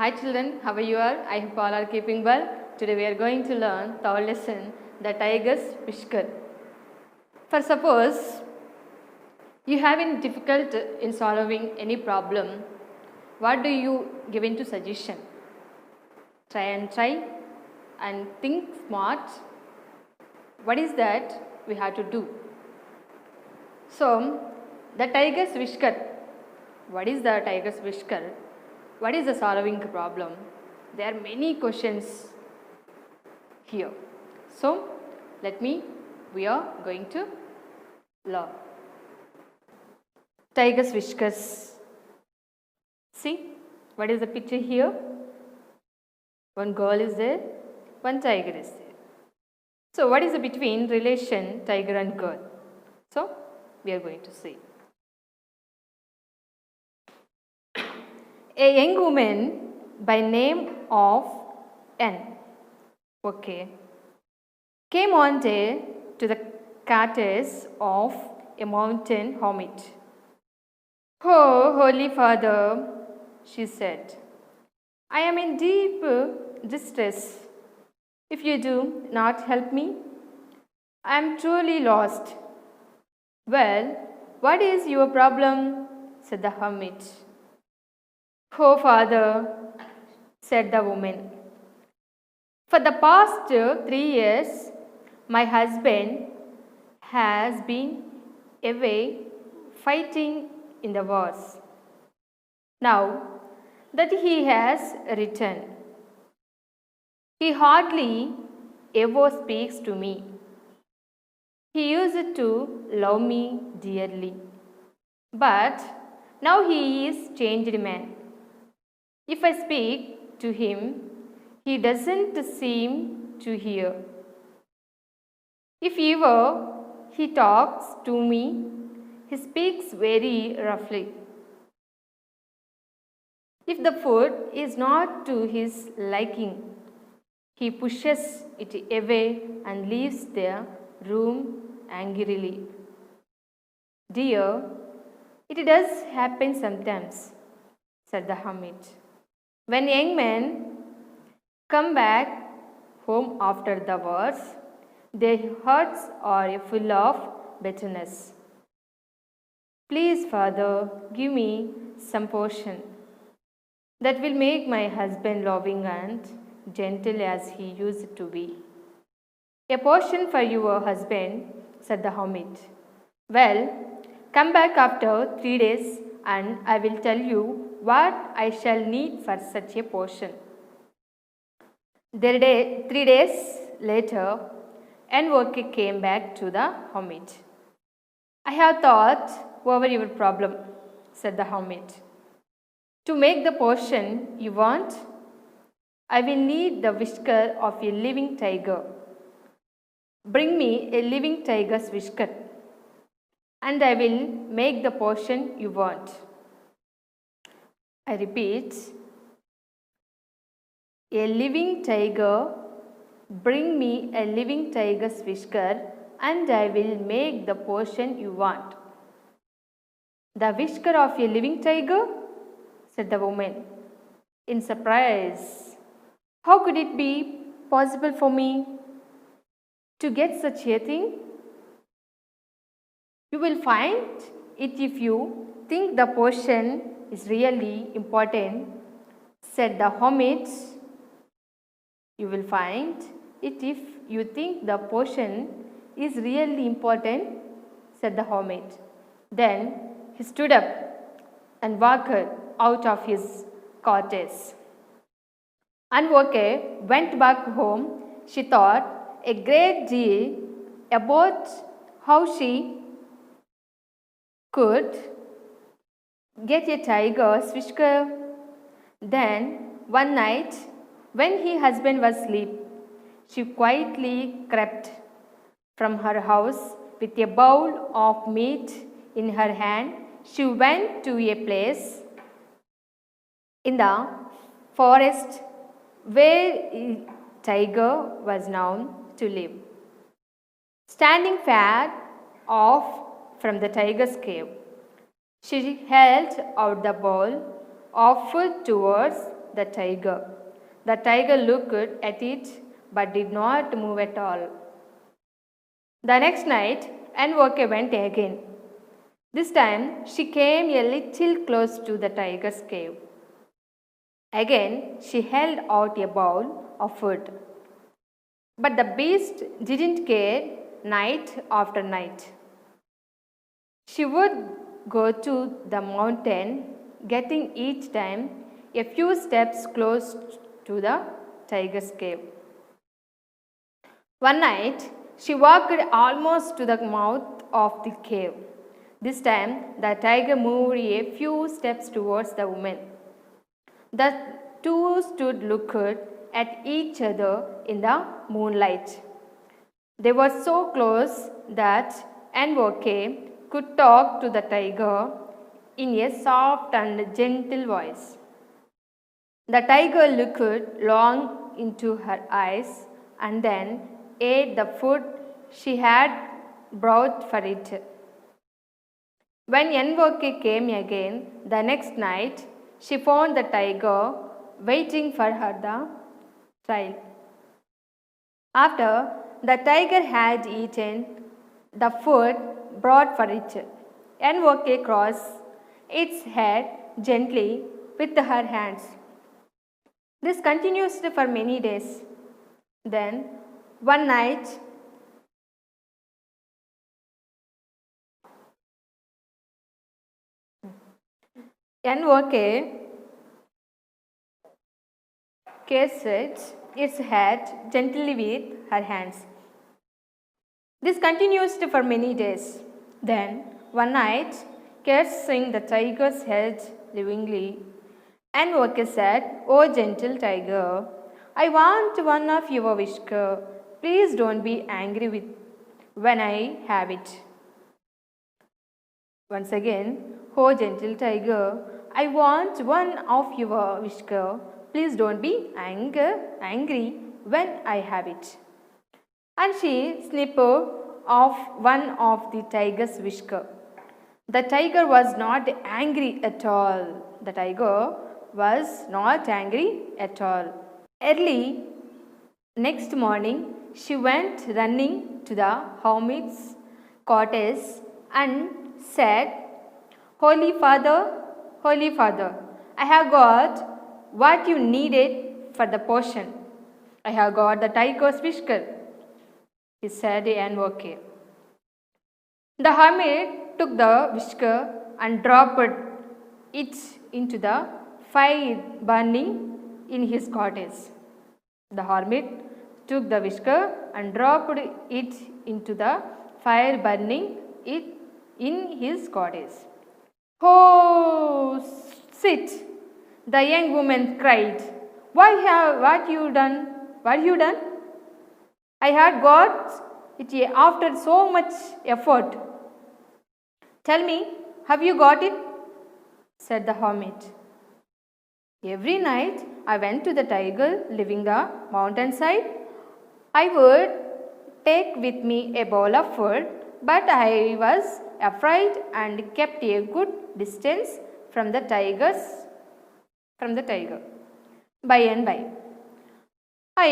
Hi children, how are you all? I hope all are keeping well. Today we are going to learn our lesson, the tiger's whisker. For suppose you have been difficult in solving any problem, what do you give into suggestion? Try and think smart. What is that we have to do? So, the tiger's whisker. What is the tiger's whisker? What is the solving problem? There are many questions here. So, we are going to learn. Tiger's whiskers. See, what is the picture here? One girl is there, one tiger is there. So, what is the between relation tiger and girl? So, we are going to see. A young woman by name of N, came one day to the cottage of a mountain hermit. "Oh, Holy Father," she said, "I am in deep distress. If you do not help me, I am truly lost." "Well, what is your problem?" said the hermit. "Oh, Father," said the woman, "for the past 3 years, my husband has been away fighting in the wars. Now that he has returned, he hardly ever speaks to me. He used to love me dearly, but now he is changed man. If I speak to him, he doesn't seem to hear. If ever he talks to me, he speaks very roughly. If the food is not to his liking, he pushes it away and leaves the room angrily. Dear, it does happen sometimes," said the hermit. "When young men come back home after the wars, their hearts are full of bitterness. Please, Father, give me some potion that will make my husband loving and gentle as he used to be." "A potion for your husband," said the hermit. "Well, come back after 3 days and I will tell you what I shall need for such a potion." 3 days later, Envoke came back to the hermit. "I have thought over your problem," said the hermit. "To make the potion you want, I will need the whisker of a living tiger. Bring me a living tiger's whisker, and I will make the potion you want." I repeat, a living tiger, bring me a living tiger's whisker, and I will make the potion you want. "The whisker of a living tiger?" said the woman, in surprise. "How could it be possible for me to get such a thing?" "You will find it if you think the potion is really important," said the hermit. "You will find it if you think the potion is really important," said the hermit. Then he stood up and walked out of his cottage. Envoke went back home. She thought a great deal about how she could get a tiger's whisker. Then one night, when her husband was asleep, she quietly crept from her house with a bowl of meat in her hand. She went to a place in the forest where a tiger was known to live. Standing far off from the tiger's cave, she held out the bowl of food towards the tiger. The tiger looked at it but did not move at all. The next night, Envoke went again. This time, she came a little close to the tiger's cave. Again, she held out a bowl of food. But the beast didn't care night after night. She would go to the mountain, getting each time a few steps close to the tiger's cave. One night, she walked almost to the mouth of the cave. This time, the tiger moved a few steps towards the woman. The two stood looked at each other in the moonlight. They were so close that Envoke could talk to the tiger in a soft and gentle voice. The tiger looked long into her eyes and then ate the food she had brought for it. When Envoke came again the next night, she found the tiger waiting for her the trail. After the tiger had eaten the food brought for it, Envoke crossed its head gently with her hands. This continued for many days. Then, one night, Envoke kissed its head gently with her hands. This continues for many days. Then, one night, caressing the tiger's head lovingly, Envoke said, "Oh, gentle tiger, I want one of your whiskers. Please don't be angry when I have it." Once again, "Oh, gentle tiger, I want one of your whiskers. Please don't be angry when I have it." And she snipped off one of the tiger's whiskers. The tiger was not angry at all. The tiger was not angry at all. Early next morning, she went running to the hermit's cottage and said, Holy Father, I have got what you needed for the potion. I have got the tiger's whisker," he said in Envoke. The hermit took the whisker and dropped it into the fire burning in his cottage. The hermit took the whisker and dropped it into the fire burning it in his cottage. "Oh, sit!" the young woman cried. What you done? What you done? I had got it after so much effort." "Tell me, have you got it?" said the hermit. "Every night I went to the tiger living the mountainside. I would take with me a bowl of food, but I was afraid and kept a good distance from the tiger. By and by, I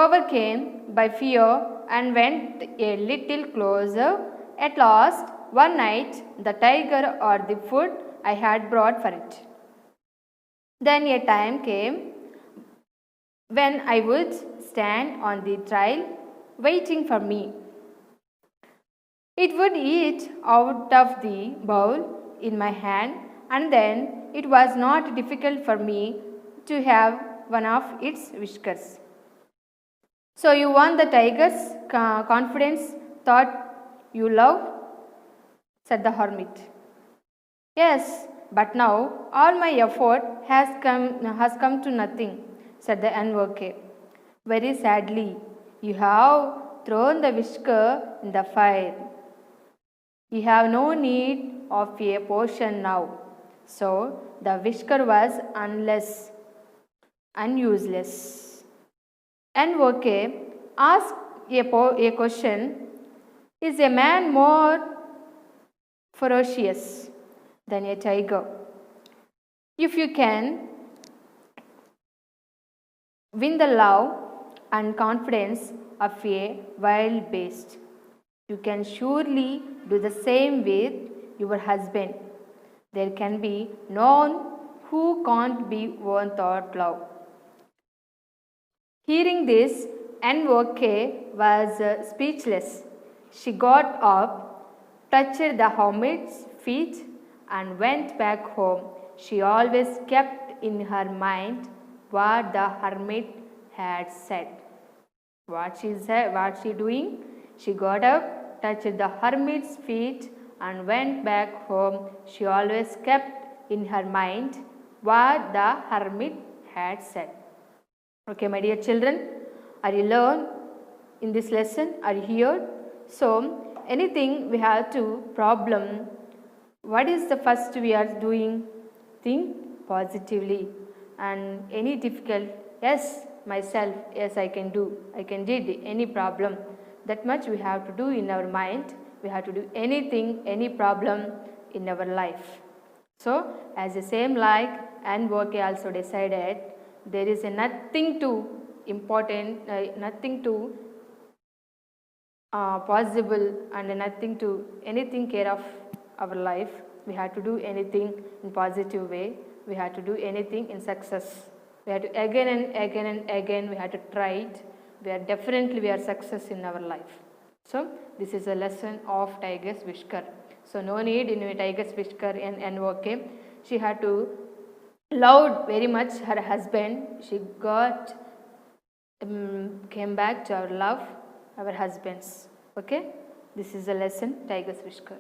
overcame by fear and went a little closer. At last, one night, the tiger ate the food I had brought for it. Then a time came when I would stand on the trail waiting for me. It would eat out of the bowl in my hand, and then it was not difficult for me to have one of its whiskers." "So you won the tiger's confidence, thought you love?" said the hermit. "Yes, but now all my effort has come to nothing," said the Envoke. "Very sadly, you have thrown the whisker in the fire. You have no need of a potion now." So the whisker was useless. Envoke asked a question. Is a man more ferocious than a tiger? If you can Win the love and confidence of a wild beast. You can surely do the same with your husband. There can be none who can't be won without love. Hearing this, NOK was speechless. She got up, touched the hermit's feet, and went back home. She always kept in her mind what the hermit had said. What she doing? She got up, touched the hermit's feet, and went back home. She always kept in her mind what the hermit had said. Okay, my dear children, are you learned in this lesson? Are you here? So, anything we have to problem, what is the first we are doing? Think positively. And any difficult, yes, myself, yes, I can do. I can did any problem. That much we have to do in our mind. We have to do anything, any problem in our life. So, as the same like NOK also decided, there is nothing too important, nothing too possible, and nothing to anything care of our life. We have to do anything in positive way. We have to do anything in success. We have to again and again and again we have to try it. We are success in our life. So this is a lesson of Tiger's Whisker. So no need in Tiger's Whisker and NOK. She had to loved very much her husband. She got came back to our love, our husbands. Okay, this is a lesson, Tiger's Whisker.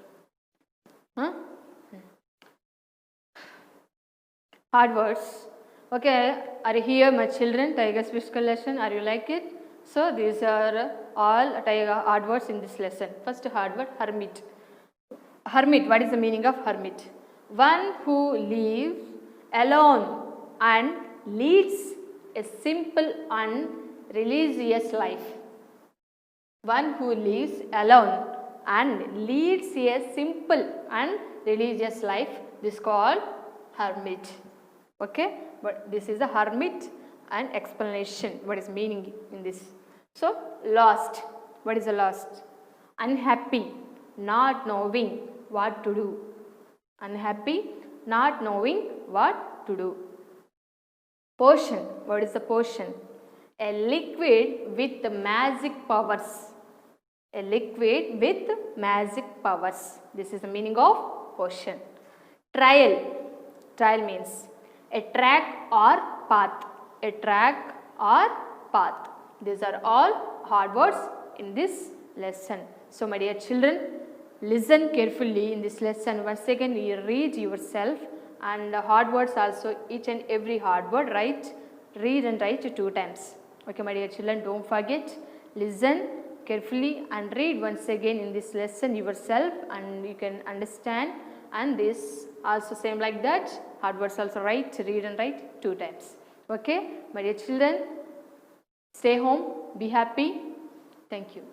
Hard words. Okay, are you here, my children? Tiger's Whisker lesson. Are you like it? So these are all hard words in this lesson. First hard word, hermit. Hermit. What is the meaning of hermit? One who lives alone and leads a simple and religious life. One who lives alone and leads a simple and religious life, this is called hermit. Okay, but this is a hermit and explanation. What is meaning in this? So lost. What is a lost? Unhappy, not knowing what to do. Unhappy, not knowing what to do. Potion. What is the potion? A liquid with magic powers. A liquid with magic powers. This is the meaning of potion. Trial. Trial means a track or path. A track or path. These are all hard words in this lesson. So my dear children, listen carefully in this lesson. Once again you read yourself, and hard words also, each and every hard word read and write 2 times. Okay, my dear children, don't forget, listen carefully and read once again in this lesson yourself, and you can understand. And this also same like that, hard words also read and write 2 times. Okay, my dear children, stay home, be happy. Thank you.